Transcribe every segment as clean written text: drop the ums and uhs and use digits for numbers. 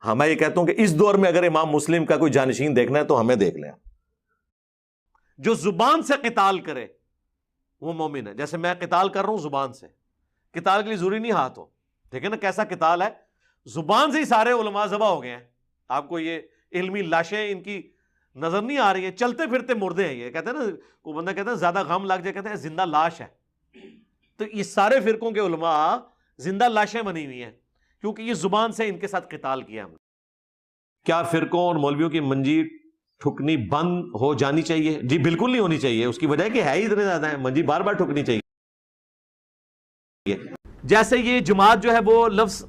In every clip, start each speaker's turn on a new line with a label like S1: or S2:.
S1: ہاں میں یہ کہتا ہوں کہ اس دور میں اگر امام مسلم کا کوئی جانشین دیکھنا ہے تو ہمیں دیکھ لیں. جو زبان سے قتال کرے وہ مومن ہے. جیسے میں قتال کر رہا ہوں زبان سے، قتال کے لیے ضروری نہیں ہاتھ ہو. دیکھیں نا کیسا قتال ہے، زبان سے ہی سارے علماء ذبح ہو گئے ہیں. آپ کو یہ علمی لاشیں ان کی نظر نہیں آ رہی ہیں، چلتے پھرتے مردے ہیں. یہ کہتے ہیں نا، کوئی بندہ کہتا ہے زیادہ غم لگ جائے، کہتے ہیں زندہ لاش ہے. تو یہ سارے فرقوں کے علماء زندہ لاشیں بنی ہوئی ہیں، کیونکہ یہ زبان سے ان کے ساتھ قتال کیا ہم نے. کیا فرقوں اور مولویوں کی منجی ٹھکنی بند ہو جانی چاہیے؟ جی بالکل نہیں ہونی چاہیے. اس کی وجہ کہ ہے ہی اتنے زیادہ ہیں، منجی بار بار ٹھکنی چاہیے. جیسے یہ جماعت جو ہے وہ لفظ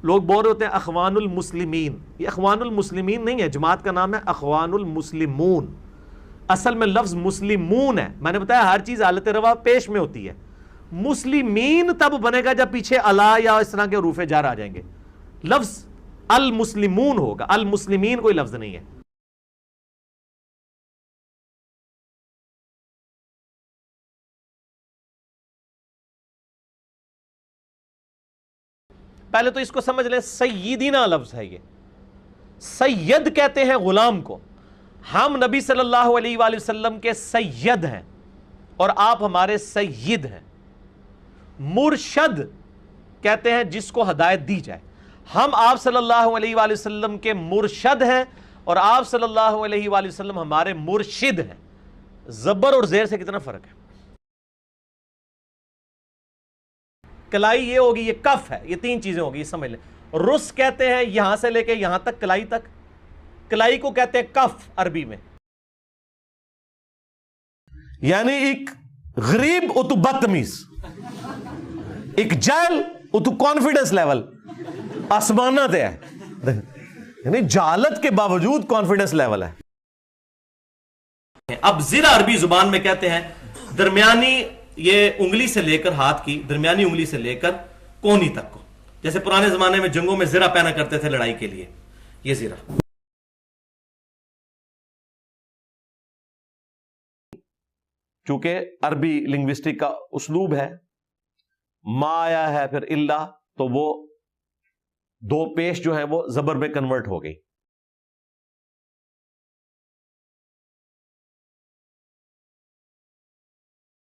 S1: لوگ بول رہے ہوتے ہیں اخوان المسلمین، یہ اخوان المسلمین نہیں ہے، جماعت کا نام ہے اخوان المسلمون. اصل میں لفظ مسلمون ہے. میں نے بتایا ہر چیز حالت روا پیش میں ہوتی ہے. مسلمین تب بنے گا جب پیچھے الا یا اس طرح کے حروف جر آ جائیں گے. لفظ المسلمون ہوگا، المسلمین کوئی لفظ نہیں ہے. پہلے تو اس کو سمجھ لیں، سیدنا لفظ ہے. یہ سید کہتے ہیں غلام کو. ہم نبی صلی اللہ علیہ وآلہ وسلم کے سید ہیں اور آپ ہمارے سید ہیں. مرشد کہتے ہیں جس کو ہدایت دی جائے. ہم آپ صلی اللہ علیہ وآلہ وسلم کے مرشد ہیں اور آپ صلی اللہ علیہ وآلہ وسلم ہمارے مرشد ہیں. زبر اور زیر سے کتنا فرق ہے. کلائی یہ ہوگی، یہ کف ہے، یہ تین چیزیں ہوگی، یہ سمجھ لیں. رس کہتے ہیں یہاں سے لے کے یہاں تک، کلائی تک. کلائی کو کہتے ہیں کف عربی میں. یعنی ایک غریب اتو بدتمیز، ایک جاہل اتو کانفیڈنس لیول آسمانہ تے ہے. یعنی جہالت کے باوجود کانفیڈنس لیول ہے. اب زرہ عربی زبان میں کہتے ہیں درمیانی، یہ انگلی سے لے کر ہاتھ کی درمیانی انگلی سے لے کر کونی تک کو. جیسے پرانے زمانے میں جنگوں میں زرہ پہنا کرتے تھے لڑائی کے لیے، یہ زرہ. چونکہ عربی لنگوسٹک کا اسلوب ہے، ما آیا ہے پھر اللہ، تو وہ دو پیش جو ہیں وہ زبر میں کنورٹ ہو گئی.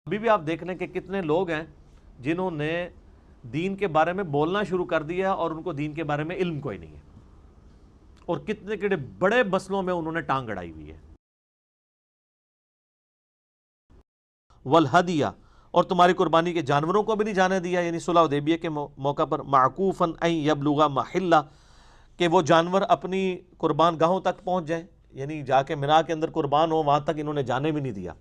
S1: ابھی بھی آپ دیکھ لیں کہ کتنے لوگ ہیں جنہوں نے دین کے بارے میں بولنا شروع کر دیا اور ان کو دین کے بارے میں علم کوئی نہیں ہے، اور کتنے کتنے بڑے مسئلوں میں انہوں نے ٹانگ اڑائی ہوئی ہے. والہدیہ، اور تمہاری قربانی کے جانوروں کو بھی نہیں جانے دیا، یعنی صلح حدیبیہ کے موقع پر. معکوفاً ان یبلغ محلہ، کہ وہ جانور اپنی قربان گاہوں تک پہنچ جائیں، یعنی جا کے مینا کے اندر قربان ہو، وہاں تک انہوں نے جانے بھی نہیں دیا.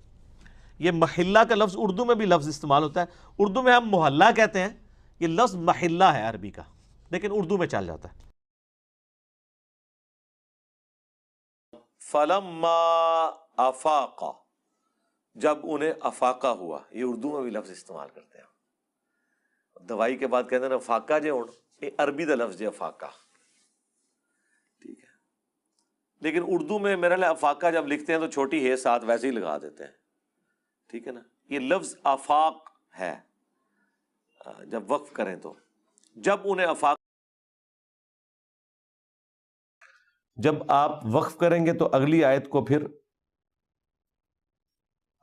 S1: یہ محلہ کا لفظ اردو میں بھی لفظ استعمال ہوتا ہے. اردو میں ہم محلہ کہتے ہیں، یہ لفظ محلہ ہے عربی کا، لیکن اردو میں چل جاتا ہے. فلما افاق، جب انہیں افاقہ ہوا، یہ اردو میں بھی لفظ استعمال کرتے ہیں. دوائی کے بعد کہتے ہیں افاقہ جے ہون، یہ عربی دا لفظ جے افاقہ، ٹھیک ہے. لیکن اردو میں میرا لئے افاقہ جب لکھتے ہیں تو چھوٹی ہے ساتھ ویسے ہی لگا دیتے ہیں، ٹھیک ہے نا. یہ لفظ آفاق ہے جب وقف کریں تو. جب انہیں افاق، جب آپ وقف کریں گے تو اگلی آیت کو پھر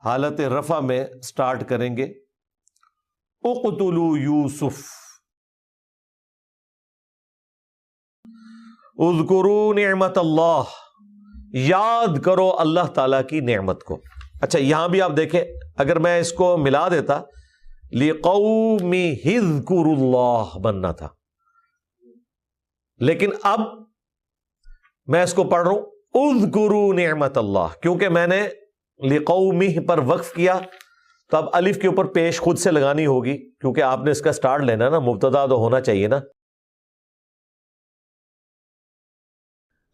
S1: حالت رفع میں سٹارٹ کریں گے. اقتلوا یوسف اذکروا نعمت اللہ، یاد کرو اللہ تعالی کی نعمت کو. اچھا یہاں بھی آپ دیکھیں، اگر میں اس کو ملا دیتا لِقَوْمِهِ اذْكُرُوا اللَّهَ بننا تھا، لیکن اب میں اس کو پڑھ رہا ہوں اذکروا نعمت اللہ، کیونکہ میں نے لِقَوْمِهِ پر وقف کیا تو اب الف کے اوپر پیش خود سے لگانی ہوگی، کیونکہ آپ نے اس کا سٹارٹ لینا نا، مبتدا تو ہونا چاہیے نا.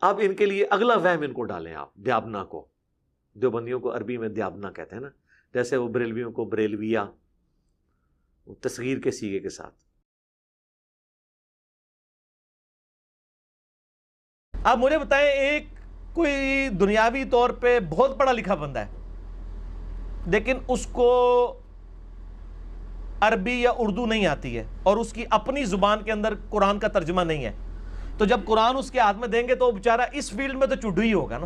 S1: اب ان کے لیے اگلا وہم ان کو ڈالیں آپ، دیابنا کو. دیوبندیوں کو عربی میں دیابنا کہتے ہیں نا، جیسے وہ بریلویوں کو بریلویہ، تصغیر کے سیغے کے ساتھ. آپ مجھے بتائیں، ایک کوئی دنیاوی طور پہ بہت پڑھا لکھا بندہ ہے لیکن اس کو عربی یا اردو نہیں آتی ہے اور اس کی اپنی زبان کے اندر قرآن کا ترجمہ نہیں ہے، تو جب قرآن اس کے ہاتھ میں دیں گے تو وہ بیچارہ اس فیلڈ میں تو چڈو ہی ہوگا نا.